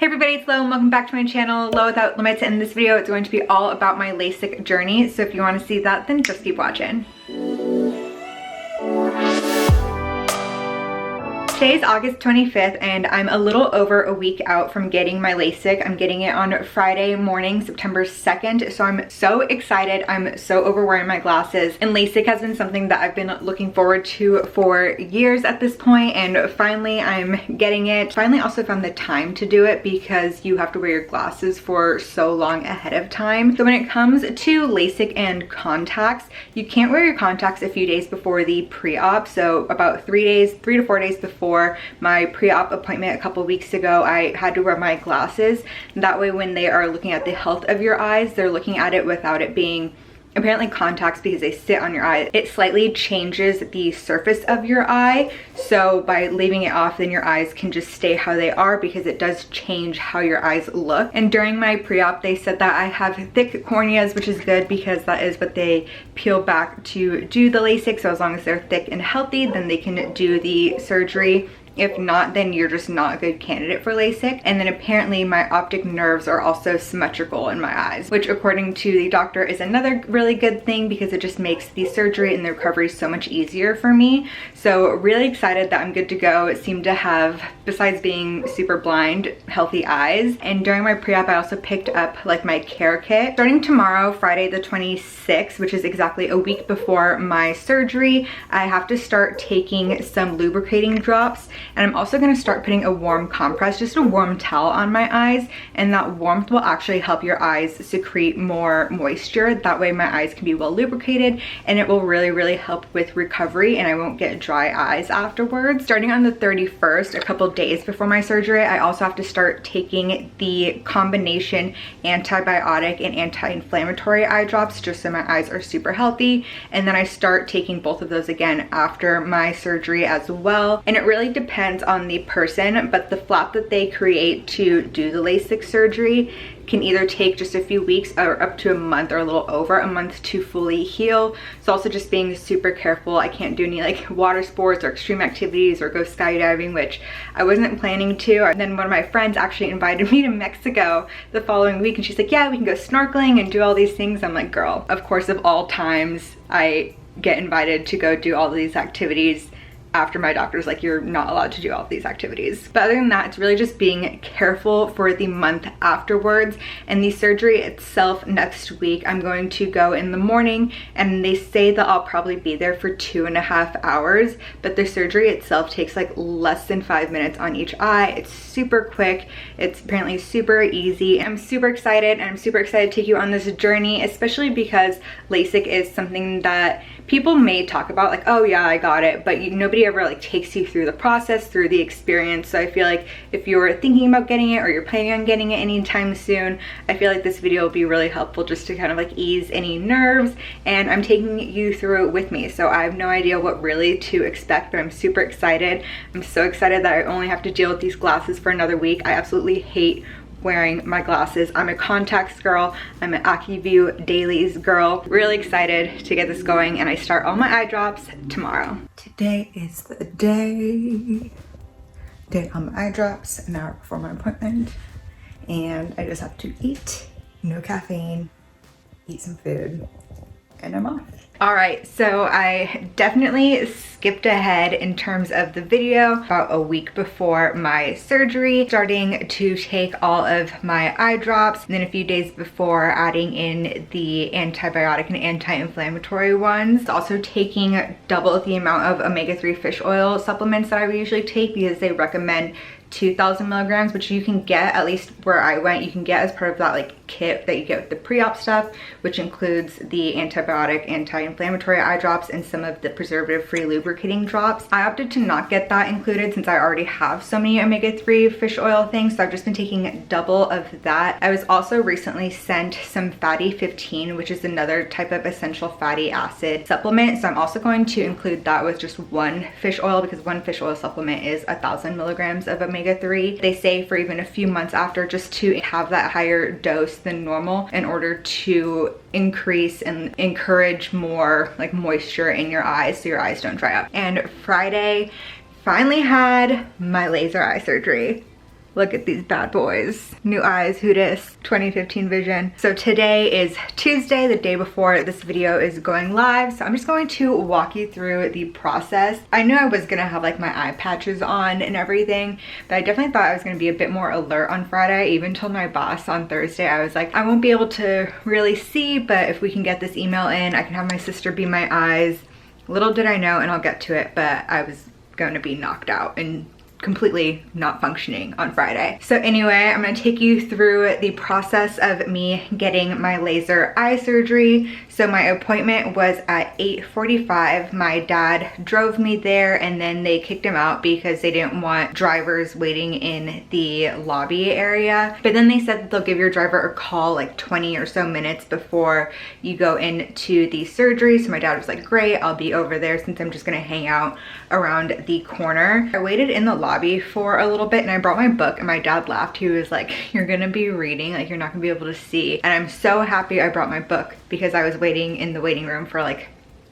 Everybody, it's Lo and welcome back to my channel, Lo Without Limits. In this video, it's going to be all about my Lasik journey. So if you want to see that, then just keep watching. Today's August 25th and I'm a little over a week out from getting my Lasik. I'm getting it on Friday morning, September 2nd. So I'm so excited. I'm so over wearing my glasses. And Lasik has been something that I've been looking forward to for years at this point, and finally I'm getting it. Finally also found the time to do it because you have to wear your glasses for so long ahead of time. So when it comes to Lasik and contacts, you can't wear your contacts a few days before the pre-op. So about 3 to 4 days before my pre-op appointment a couple weeks ago, I had to wear my glasses. That way when they are looking at the health of your eyes, they're looking at it without it being apparently contacts, because they sit on your eye. It slightly changes the surface of your eye. So by leaving it off, then your eyes can just stay how they are, because it does change how your eyes look. And during my pre-op, they said that I have thick corneas, which is good because that is what they peel back to do the Lasik. So as long as they're thick and healthy, then they can do the surgery. If not, then you're just not a good candidate for Lasik. And then apparently my optic nerves are also symmetrical in my eyes, which according to the doctor is another really good thing because it just makes the surgery and the recovery so much easier for me. So really excited that I'm good to go. It seemed to have, besides being super blind, healthy eyes. And during my pre-op, I also picked up like my care kit. Starting tomorrow, Friday the 26th, which is exactly a week before my surgery, I have to start taking some lubricating drops. And I'm also going to start putting a warm compress, just a warm towel on my eyes, and that warmth will actually help your eyes secrete more moisture. That way my eyes can be well lubricated, and it will really help with recovery, and I won't get dry eyes afterwards. Starting on the 31st, a couple days before my surgery, I also have to start taking the combination antibiotic and anti-inflammatory eye drops, just so my eyes are super healthy. And then I start taking both of those again after my surgery as well. And it really depends on the person, but the flap that they create to do the Lasik surgery can either take just a few weeks or up to a month, or a little over a month to fully heal. So also just being super careful. I can't do any like water sports or extreme activities or go skydiving, which I wasn't planning to. And then one of my friends actually invited me to Mexico the following week, and she's like, yeah, we can go snorkeling and do all these things. I'm like, girl, of course, of all times I get invited to go do all of these activities after my doctor's like, you're not allowed to do all of these activities. But other than that, it's really just being careful for the month afterwards. And the surgery itself next week, I'm going to go in the morning, and they say that I'll probably be there for 2.5 hours, but the surgery itself takes like less than 5 minutes on each eye. It's super quick. It's apparently super easy. I'm super excited, and I'm super excited to take you on this journey, especially because Lasik is something that people may talk about like, oh yeah, I got it, but nobody ever like takes you through the process, through the experience. So I feel like if you're thinking about getting it, or you're planning on getting it anytime soon, I feel like this video will be really helpful just to kind of like ease any nerves, and I'm taking you through it with me. So I have no idea what really to expect, but I'm super excited. I'm so excited that I only have to deal with these glasses for another week. I absolutely hate wearing my glasses. I'm a contacts girl. I'm an AccuView dailies girl. Really excited to get this going, and I start all my eye drops tomorrow. Today is the day on my eye drops, an hour before my appointment, and I just have to eat, no caffeine, eat some food, and I'm off. All right, so I definitely skipped ahead in terms of the video about a week before my surgery, starting to take all of my eye drops, and then a few days before adding in the antibiotic and anti-inflammatory ones. Also taking double the amount of omega-3 fish oil supplements that I would usually take, because they recommend 2,000 milligrams, which you can get, at least where I went, you can get as part of that like kit that you get with the pre-op stuff, which includes the antibiotic, anti-inflammatory eye drops, and some of the preservative-free lubricating drops. I opted to not get that included since I already have so many omega-3 fish oil things, so I've just been taking double of that. I was also recently sent some fatty 15, which is another type of essential fatty acid supplement, so I'm also going to include that with just one fish oil, because one fish oil supplement is 1,000 milligrams of omega-3. They say for even a few months after, just to have that higher dose than normal in order to increase and encourage more like moisture in your eyes so your eyes don't dry up. And Friday, finally had my laser eye surgery. Look at these bad boys. New eyes, who dis? 2015 vision. So today is Tuesday, the day before this video is going live. So I'm just going to walk you through the process. I knew I was gonna have like my eye patches on and everything, but I definitely thought I was gonna be a bit more alert on Friday. I even told my boss on Thursday, I was like, I won't be able to really see, but if we can get this email in, I can have my sister be my eyes. Little did I know, and I'll get to it, but I was going to be knocked out and completely not functioning on Friday. So anyway, I'm gonna take you through the process of me getting my laser eye surgery. So my appointment was at 8:45. My dad drove me there and then they kicked him out because they didn't want drivers waiting in the lobby area. But then they said that they'll give your driver a call like 20 or so minutes before you go into the surgery. So my dad was like, great, I'll be over there since I'm just gonna hang out around the corner. I waited in the lobby for a little bit and I brought my book and my dad laughed. He was like, you're gonna be reading, like you're not gonna be able to see. And I'm so happy I brought my book because I was waiting in the waiting room for like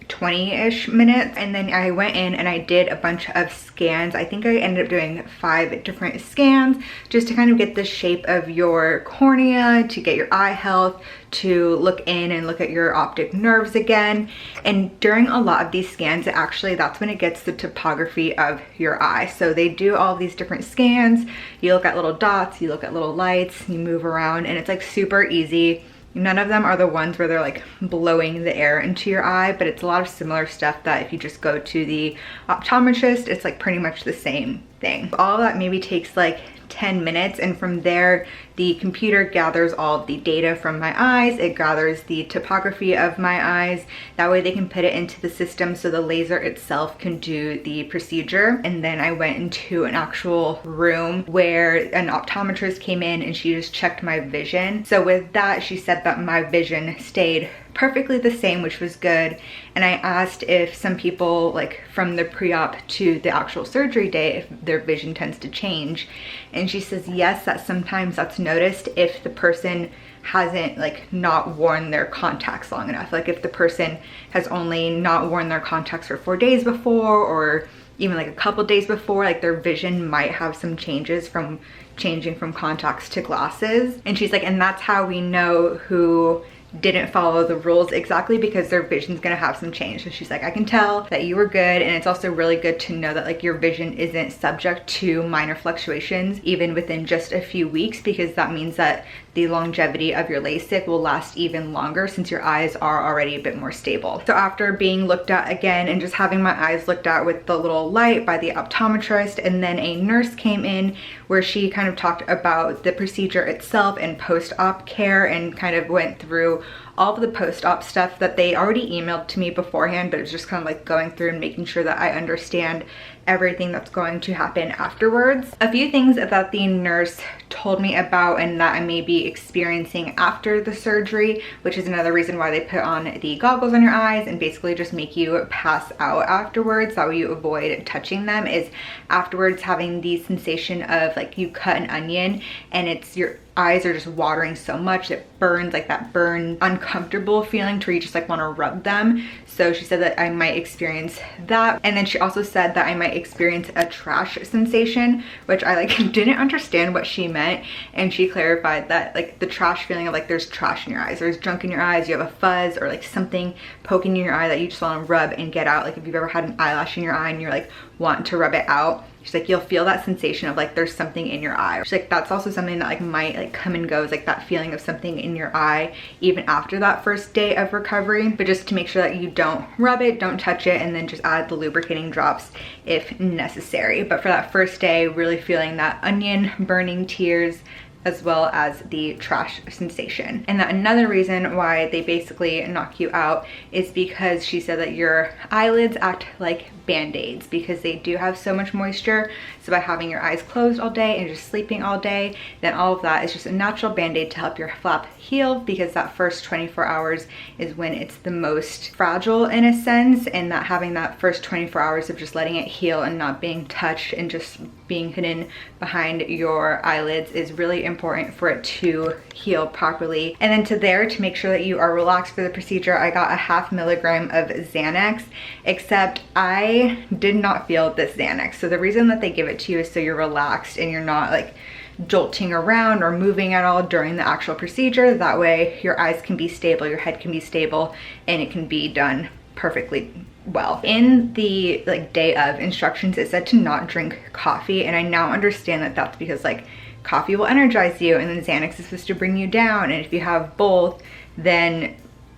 20-ish minutes. And then I went in and I did a bunch of scans. I think I ended up doing 5 different scans just to kind of get the shape of your cornea, to get your eye health, to look in and look at your optic nerves again. And during a lot of these scans, that's when it gets the topography of your eye. So they do all these different scans. You look at little dots, you look at little lights, you move around, and it's like super easy. None of them are the ones where they're like blowing the air into your eye, but it's a lot of similar stuff that if you just go to the optometrist, it's like pretty much the same thing. All of that maybe takes like 10 minutes, and from there the computer gathers all of the data from my eyes. It gathers the topography of my eyes. That way they can put it into the system so the laser itself can do the procedure. And then I went into an actual room where an optometrist came in and she just checked my vision. So with that, she said that my vision stayed perfectly the same, which was good. And I asked if some people, like from the pre-op to the actual surgery day, if their vision tends to change. And she says yes, that sometimes that's noticed if the person hasn't like not worn their contacts long enough. Like if the person has only not worn their contacts for 4 days before, or even like a couple days before, like their vision might have some changes from changing from contacts to glasses. And she's like, and that's how we know who didn't follow the rules exactly, because their vision's gonna have some change. So she's like, I can tell that you were good, and it's also really good to know that like your vision isn't subject to minor fluctuations even within just a few weeks, because that means that the longevity of your LASIK will last even longer since your eyes are already a bit more stable. So after being looked at again and just having my eyes looked at with the little light by the optometrist, and then a nurse came in where she kind of talked about the procedure itself and post-op care, and kind of went through all of the post-op stuff that they already emailed to me beforehand, but it was just kind of like going through and making sure that I understand everything that's going to happen afterwards. A few things that the nurse told me about and that I may be experiencing after the surgery, which is another reason why they put on the goggles on your eyes and basically just make you pass out afterwards. That way you avoid touching them, is afterwards having the sensation of like you cut an onion and it's your eyes are just watering so much it burns, like that burn uncomfortable feeling to where you just like want to rub them. So she said that I might experience that. And then she also said that I might experience a trash sensation, which I like didn't understand what she meant. And she clarified that like the trash feeling of like there's trash in your eyes, there's junk in your eyes, you have a fuzz or like something poking in your eye that you just want to rub and get out. Like if you've ever had an eyelash in your eye and you're like want to rub it out, she's like, you'll feel that sensation of like there's something in your eye. She's like, that's also something that like might like come and goes, like that feeling of something in your eye even after that first day of recovery. But just to make sure that you don't rub it, don't touch it, and then just add the lubricating drops if necessary. But for that first day, really feeling that onion burning tears as well as the trash sensation. And that another reason why they basically knock you out is because she said that your eyelids act like band-aids because they do have so much moisture. So by having your eyes closed all day and just sleeping all day, then all of that is just a natural band-aid to help your flap heal, because that first 24 hours is when it's the most fragile in a sense, and that having that first 24 hours of just letting it heal and not being touched and just being hidden behind your eyelids is really important for it to heal properly. And then to make sure that you are relaxed for the procedure, I got a 0.5 milligram of Xanax, except I did not feel this Xanax. So the reason that they give it to you is so you're relaxed and you're not like jolting around or moving at all during the actual procedure. That way your eyes can be stable, your head can be stable, and it can be done perfectly well. In the day of instructions, it said to not drink coffee, and I now understand that that's because coffee will energize you, and then Xanax is supposed to bring you down, and if you have both, then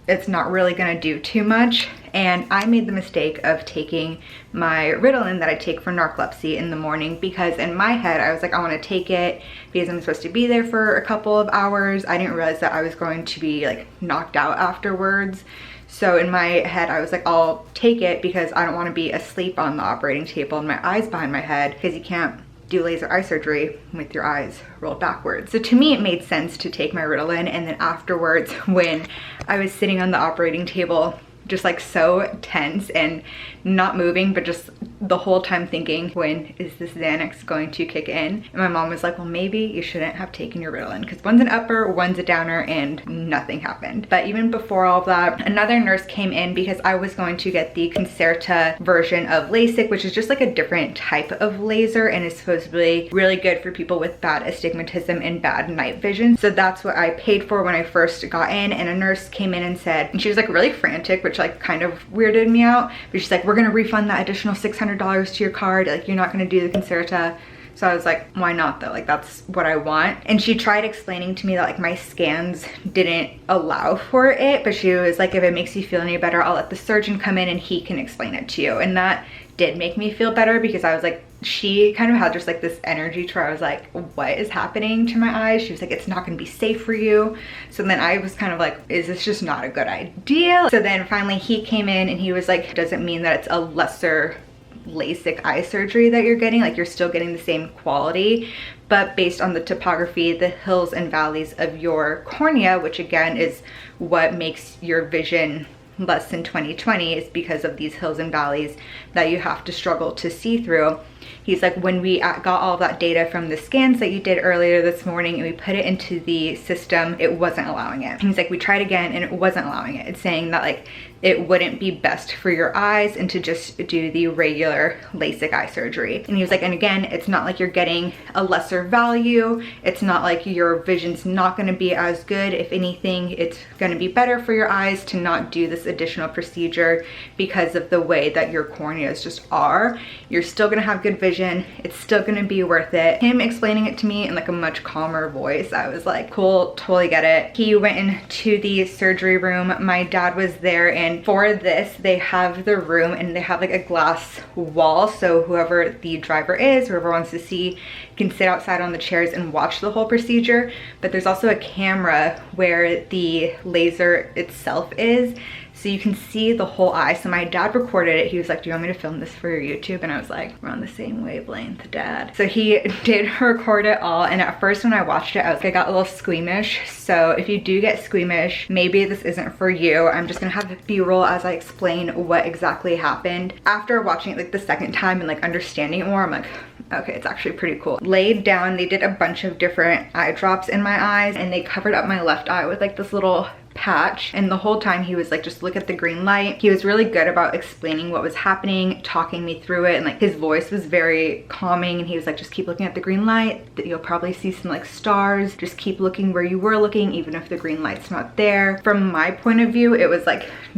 it's not really gonna do too much. And I made the mistake of taking my Ritalin that I take for narcolepsy in the morning, because in my head I was like, I want to take it because I'm supposed to be there for a couple of hours. I didn't realize that I was going to be knocked out afterwards. So in my head I was like, I'll take it because I don't want to be asleep on the operating table and my eyes behind my head, because you can't do laser eye surgery with your eyes rolled backwards. So to me it made sense to take my Ritalin, and then afterwards when I was sitting on the operating table just so tense and not moving, but just the whole time thinking, when is this Xanax going to kick in? And my mom was like, well, maybe you shouldn't have taken your Ritalin because one's an upper, one's a downer, and nothing happened. But even before all of that, another nurse came in because I was going to get the Concerta version of Lasik, which is just a different type of laser and is supposedly really good for people with bad astigmatism and bad night vision. So that's what I paid for when I first got in, and a nurse came in and said, and she was really frantic, which kind of weirded me out, but she's like, we're gonna refund that additional $600 to your card, you're not gonna do the Concerta. So I was like, why not though? That's what I want. And she tried explaining to me that my scans didn't allow for it, but she was like, if it makes you feel any better, I'll let the surgeon come in and he can explain it to you. And that did make me feel better, because I was like, she kind of had just this energy to where I was like, what is happening to my eyes? She was like, it's not gonna be safe for you. So then I was kind of like, is this just not a good idea? So then finally he came in and he was like, doesn't mean that it's a lesser LASIK eye surgery that you're getting, you're still getting the same quality, but based on the topography, the hills and valleys of your cornea, which again is what makes your vision less than 20/20, is because of these hills and valleys that you have to struggle to see through. He's like, when we got all of that data from the scans that you did earlier this morning and we put it into the system, it wasn't allowing it. He's like, we tried again and it wasn't allowing it. It's saying that it wouldn't be best for your eyes and to just do the regular LASIK eye surgery. And he was like, and again, it's not like you're getting a lesser value. It's not like your vision's not gonna be as good. If anything, it's gonna be better for your eyes to not do this additional procedure because of the way that your corneas just are. You're still gonna have good vision. It's still gonna be worth it. Him explaining it to me in a much calmer voice, I was like, cool, totally get it. He went into the surgery room. My dad was there, and for this, they have the room and they have a glass wall. So whoever the driver is, whoever wants to see, can sit outside on the chairs and watch the whole procedure. But there's also a camera where the laser itself is, so you can see the whole eye. So my dad recorded it. He was like, do you want me to film this for your YouTube? And I was like, we're on the same wavelength, Dad. So he did record it all. And at first when I watched it, I got a little squeamish. So if you do get squeamish, maybe this isn't for you. I'm just gonna have B-roll as I explain what exactly happened. After watching it the second time and understanding it more, I'm like, okay, it's actually pretty cool. Laid down, they did a bunch of different eye drops in my eyes, and they covered up my left eye with this little patch. And the whole time he was like, just look at the green light. He was really good about explaining what was happening, talking me through it, and his voice was very calming. And he was like, just keep looking at the green light, you'll probably see some stars. Just keep looking where you were looking, even if the green light's not there. From my point of view, it was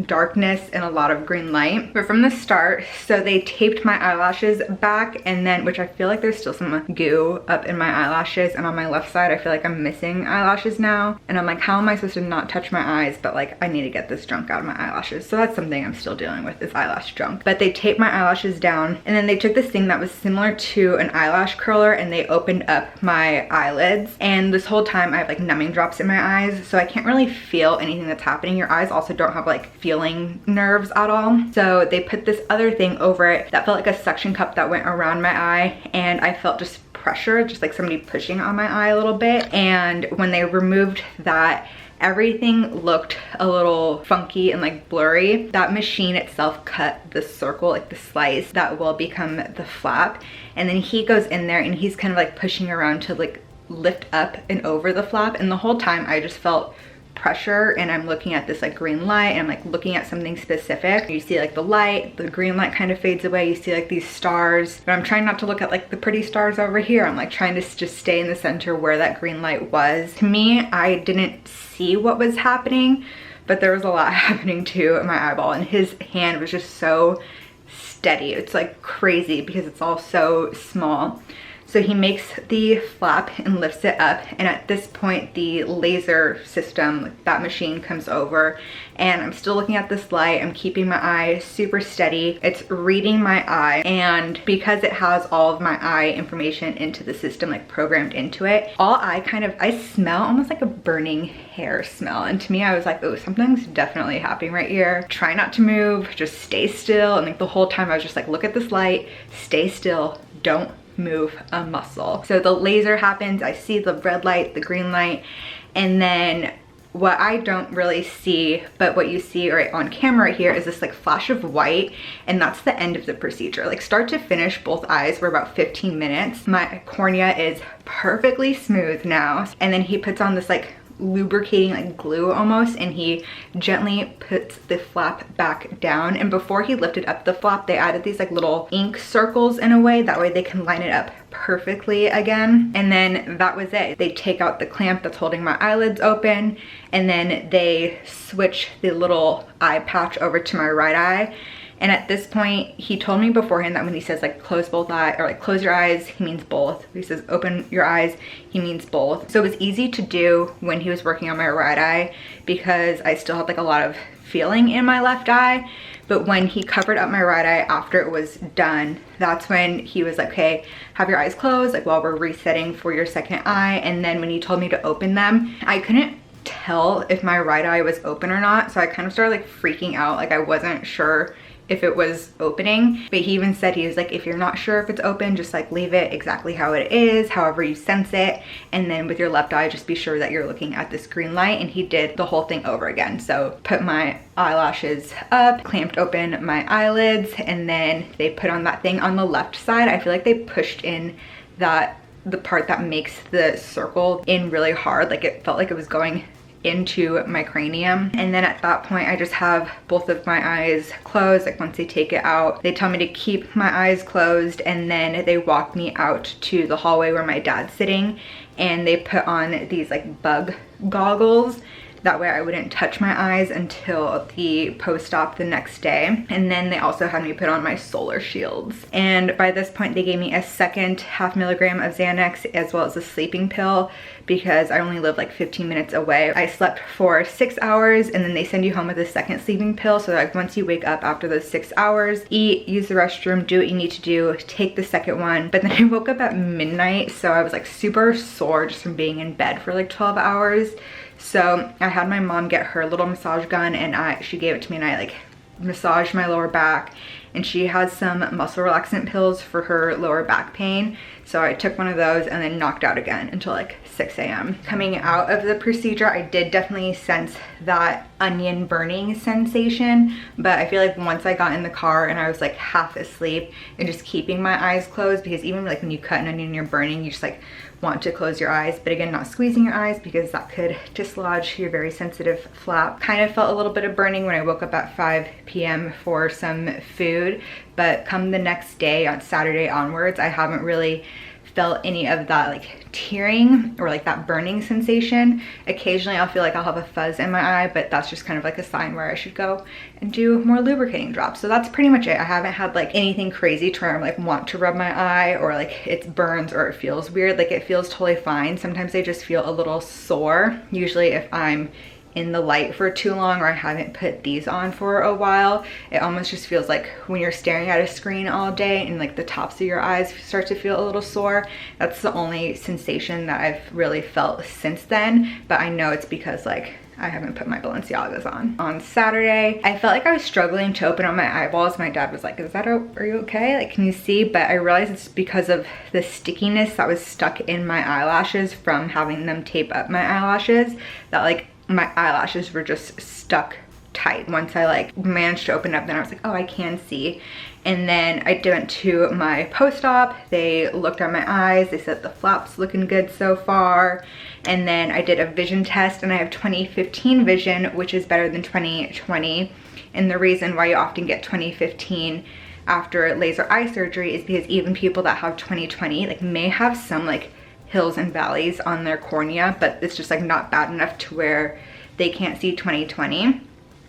darkness and a lot of green light. But from the start, so they taped my eyelashes back, and then, which I feel like there's still some goo up in my eyelashes, and on my left side I feel like I'm missing eyelashes now. And I'm like, how am I supposed to not touch my eyes, but I need to get this junk out of my eyelashes? So that's something I'm still dealing with, is eyelash junk. But they taped my eyelashes down, and then they took this thing that was similar to an eyelash curler and they opened up my eyelids. And this whole time I have numbing drops in my eyes, so I can't really feel anything that's happening. Your eyes also don't have feeling nerves at all. So they put this other thing over it that felt like a suction cup that went around my eye, and I felt just pressure, just somebody pushing on my eye a little bit. And when they removed that, everything looked a little funky and blurry. That machine itself cut the circle, the slice that will become the flap. And then he goes in there and he's kind of pushing around to lift up and over the flap. And the whole time I just felt pressure and I'm looking at this like green light and I'm like looking at something specific. You see like the light, the green light kind of fades away. You see like these stars, but I'm trying not to look at like the pretty stars over here. I'm like trying to just stay in the center where that green light was. To me, I didn't see what was happening, but there was a lot happening to my eyeball, and his hand was just so steady. It's like crazy because it's all so small. So he makes the flap and lifts it up, and at this point the laser system, that machine, comes over, and I'm still looking at this light. I'm keeping my eye super steady. It's reading my eye, and because it has all of my eye information into the system, like programmed into it, I smell almost like a burning hair smell, and to me I was like, oh, something's definitely happening right here. Try not to move, just stay still. And like the whole time I was just like, look at this light, stay still, don't move a muscle. So the laser happens, I see the red light, the green light, and then what I don't really see, but what you see right on camera right here, is this like flash of white, and that's the end of the procedure. Like start to finish, both eyes were about 15 minutes. My cornea is perfectly smooth now, and then he puts on this like lubricating like glue almost, and he gently puts the flap back down. And before he lifted up the flap, they added these like little ink circles in a way, that way they can line it up perfectly again. And then that was it. They take out the clamp that's holding my eyelids open, and then they switch the little eye patch over to my right eye. And at this point, he told me beforehand that when he says like close both eyes, or like close your eyes, he means both. If he says open your eyes, he means both. So it was easy to do when he was working on my right eye because I still had like a lot of feeling in my left eye. But when he covered up my right eye after it was done, that's when he was like, okay, have your eyes closed, like while we're resetting for your second eye. And then when he told me to open them, I couldn't tell if my right eye was open or not. So I kind of started like freaking out. Like I wasn't sure if it was opening, but he even said, he was like, if you're not sure if it's open, just like leave it exactly how it is, however you sense it, and then with your left eye just be sure that you're looking at this green light. And he did the whole thing over again. So put my eyelashes up, clamped open my eyelids, and then they put on that thing on the left side. I feel like they pushed in the part that makes the circle in really hard, like it felt like it was going into my cranium. And then at that point I just have both of my eyes closed. Like once they take it out, they tell me to keep my eyes closed, and then they walk me out to the hallway where my dad's sitting, and they put on these like bug goggles. That way I wouldn't touch my eyes until the post-op the next day. And then they also had me put on my solar shields. And by this point they gave me a second 0.5 milligram of Xanax as well as a sleeping pill, because I only live like 15 minutes away. I slept for 6 hours, and then they send you home with a second sleeping pill. So like once you wake up after those 6 hours, eat, use the restroom, do what you need to do, take the second one. But then I woke up at midnight, so I was like super sore just from being in bed for like 12 hours. So I had my mom get her little massage gun, and she gave it to me, and I like massaged my lower back, and she had some muscle relaxant pills for her lower back pain. So I took one of those and then knocked out again until like 6 a.m. Coming out of the procedure, I did definitely sense that onion burning sensation, but I feel like once I got in the car and I was like half asleep and just keeping my eyes closed, because even like when you cut an onion and you're burning, you just like want to close your eyes, but again, not squeezing your eyes because that could dislodge your very sensitive flap. Kind of felt a little bit of burning when I woke up at 5 p.m. for some food, but come the next day on Saturday onwards, I haven't really felt any of that like tearing or like that burning sensation. Occasionally I'll feel like I'll have a fuzz in my eye, but that's just kind of like a sign where I should go and do more lubricating drops. So that's pretty much it. I haven't had like anything crazy to where I'm like want to rub my eye or like it burns or it feels weird. Like it feels totally fine. Sometimes I just feel a little sore, usually if I'm in the light for too long or I haven't put these on for a while. It almost just feels like when you're staring at a screen all day and like the tops of your eyes start to feel a little sore. That's the only sensation that I've really felt since then, but I know it's because like I haven't put my Balenciagas on. On Saturday, I felt like I was struggling to open up my eyeballs. My dad was like, are you okay? Like, can you see? But I realized it's because of the stickiness that was stuck in my eyelashes from having them tape up my eyelashes, that like my eyelashes were just stuck tight. Once I like managed to open up, then I was like, oh, I can see. And then I went to my post-op. They looked at my eyes. They said the flap's looking good so far. And then I did a vision test, and I have 20/15 vision, which is better than 20/20. And the reason why you often get 20/15 after laser eye surgery is because even people that have 20/20 like may have some like hills and valleys on their cornea, but it's just like not bad enough to where they can't see 20/20.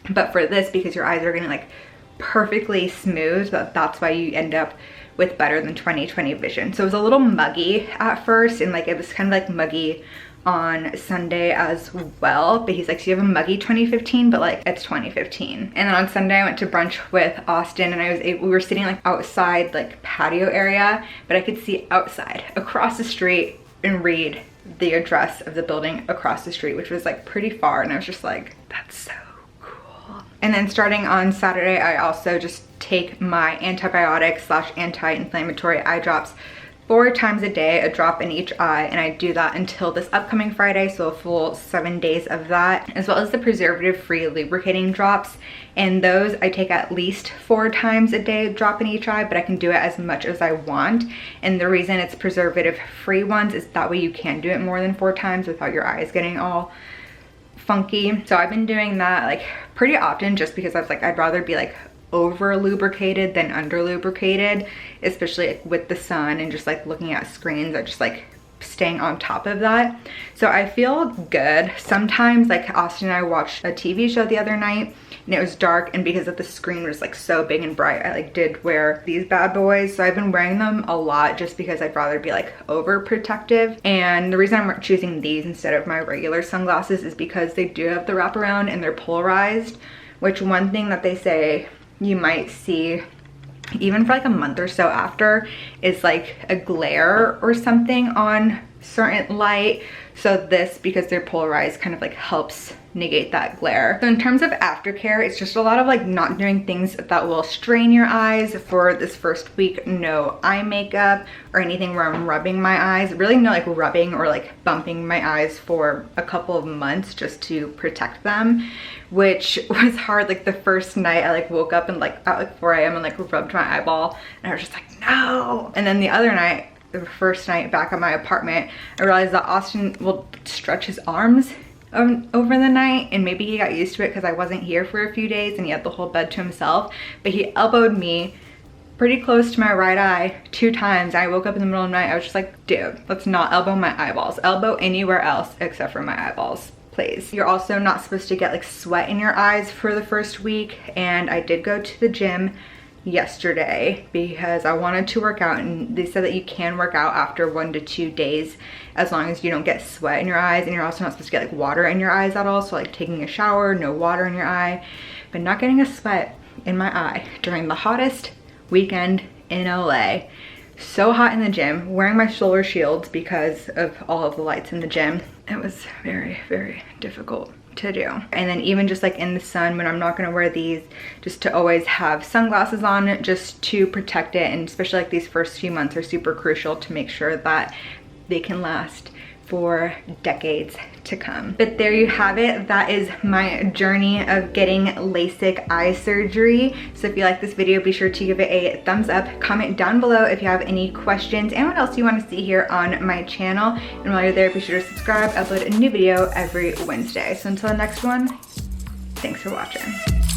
But for this, because your eyes are getting like perfectly smooth, that's why you end up with better than 20/20 vision. So it was a little muggy at first, and like it was kind of like muggy on Sunday as well, but he's like, so you have a muggy 20/15, but like it's 20/15. And then on Sunday I went to brunch with Austin, and we were sitting like outside like patio area, but I could see outside across the street and read the address of the building across the street, which was like pretty far, and I was just like, that's so cool. And then starting on Saturday, I also just take my antibiotic / anti-inflammatory eye drops 4 times a day, a drop in each eye, and I do that until this upcoming Friday, so a full 7 days of that, as well as the preservative-free lubricating drops. And those I take at least 4 times a day, a drop in each eye, but I can do it as much as I want. And the reason it's preservative-free ones is that way you can do it more than 4 times without your eyes getting all funky. So I've been doing that like pretty often, just because I was like, I'd rather be like over lubricated than under lubricated, especially like with the sun and just like looking at screens. I just like staying on top of that. So I feel good. Sometimes, like Austin and I watched a TV show the other night and it was dark, and because of the screen was like so big and bright, I like did wear these bad boys. So I've been wearing them a lot just because I'd rather be like overprotective. And the reason I'm choosing these instead of my regular sunglasses is because they do have the wraparound and they're polarized, which one thing that they say you might see even for like a month or so after is like a glare or something on certain light. So this, because they're polarized, kind of like helps negate that glare. So in terms of aftercare, it's just a lot of like not doing things that will strain your eyes. For this first week, no eye makeup or anything where I'm rubbing my eyes. Really no like rubbing or like bumping my eyes for a couple of months just to protect them, which was hard. Like the first night I like woke up and like at like 4 a.m. and like rubbed my eyeball, and I was just like, no. And then the other night, the first night back at my apartment, I realized that Austin will stretch his arms over the night, and maybe he got used to it because I wasn't here for a few days and he had the whole bed to himself, but he elbowed me pretty close to my right eye 2 times. I woke up in the middle of the night. I was just like, dude, let's not elbow my eyeballs. Elbow anywhere else except for my eyeballs, please. You're also not supposed to get like sweat in your eyes for the first week, and I did go to the gym yesterday because I wanted to work out, and they said that you can work out after 1 to 2 days as long as you don't get sweat in your eyes, and you're also not supposed to get like water in your eyes at all. So like taking a shower, no water in your eye, but not getting a sweat in my eye during the hottest weekend in LA. So hot in the gym, wearing my solar shields because of all of the lights in the gym. It was very, very difficult to do. And then even just like in the sun when I'm not going to wear these, just to always have sunglasses on just to protect it. And especially like these first few months are super crucial to make sure that they can last for decades to come. But there you have it. That is my journey of getting LASIK eye surgery. So if you like this video, be sure to give it a thumbs up. Comment down below if you have any questions and what else you want to see here on my channel. And while you're there, be sure to subscribe. I upload a new video every Wednesday. So until the next one, thanks for watching.